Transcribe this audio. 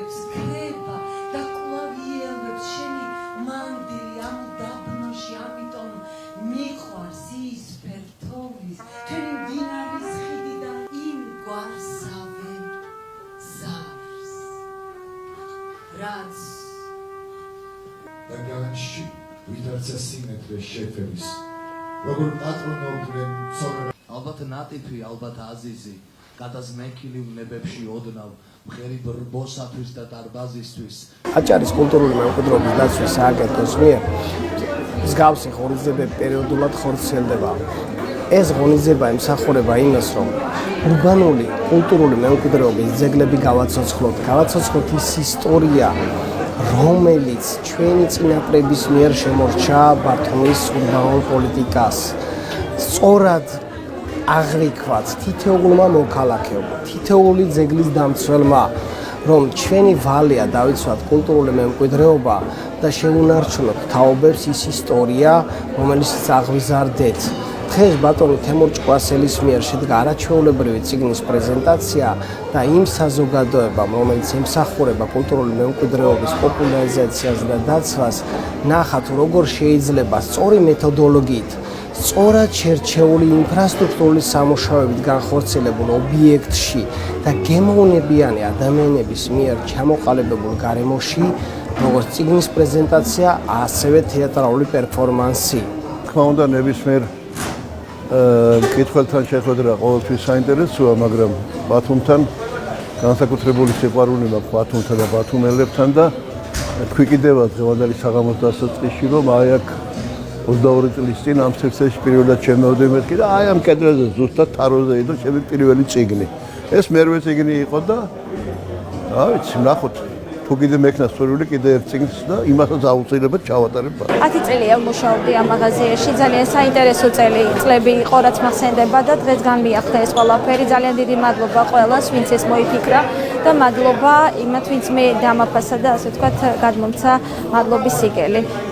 ელვებს ქრება და კვავიელვებს შენი მანდილი ამ დაბნოში ამიტომ მიყვარს ის ფერდობის თენი მდინარის ხიდიდან იმ გვარსავე ზავს რაც და განში ვითარცა სიმეთრე შეფერის როგორ პატრონობდნენ ცოცხლ ალბათ ნატიფი ალბათ აზიზი გადაზმენქილი ვნებებში ოდნავ მღერი ბრბოსათვის და დარბაზისთვის აჭარის კულტურული მემკვიდრეობის დაცვის სააგენტოს მიერ მსგავსი ღონისძიებები პერიოდულად ხორციელდება. ეს ღონისძიება ემსახურება იმას, რომ ურბანული კულტურული მემკვიდრეობის ძეგლები გავაცოცხლოთ ის ისტორია, რომელიც ჩვენი წინაპრების მიერ შემორჩა ბართომის ურბანულ პოლიტიკას. სწორად აღიქვათ თითოეულმა მოქალაქეებმა, თითოეული ძეგლის დამცველმა, რომ ჩვენი ვალია დავიცვათ კულტურული მემკვიდრეობა და შევუნარჩუნოთ თაობებს ის ისტორია, რომელიც აღვიზარდეთ. დღეს ბატონი თემურ ჭკვასელის მიერ შედგა არაჩვეულებრივი წიგნის პრეზენტაცია და იმ საზოგადოებამ, რომელიც ემსახურება კულტურული მემკვიდრეობის პოპულარიზაციას და დაცვას, ნახათ როგორ შეიძლება სწორი მეთოდოლოგიით სწორად შერჩეული ინფრასტრუქტურული სამუშაოებით განხორციელებულ ობიექტში და გემოვნებიანი ადამიანების მიერ ჩამოყალიბებულ გარემოში, როგორც წიგნის პრეზენტაცია, ასევე თეატრალური პერფორმანსი. თქმა უნდა, ნებისმიერ მკითხველთან შეხვედრა ყოველთვის საინტერესოა, მაგრამ ბათუმთან განსაკუთრებული სიყვარული მაქვს ბათუმთან და ბათუმელებთან და თქვი კიდევ დღევანდელი საღამოს დასაწყისში, რომ აი აქ 22 წლის წინ ამ სექციაში პირველად შემოვდემეთქი და აი ამ კედლაზე ზუსტად თაროზე იყო ჩემი პირველი წიგნი. ეს მერვე წიგნი იყო და რა ვიცი, ნახოთ თუ კიდე მექნა სწორული კიდე ერთ წიგნს და იმასაც აუცილებლად ჩავატარებ. 10 წელია ვმუშაობდი ამ მაღაზიაში, ძალიან საინტერესო წლები იყო, რაც მახსენდება და დღეს განვიახდა ეს ყველაფერი. ძალიან დიდი მადლობა ყველას, ვინც ეს მოიფიქრა და მადლობა იმათ, ვინც მე დამაფასა და ასე ვთქვათ, გადმომცა მადლობის სიგელი.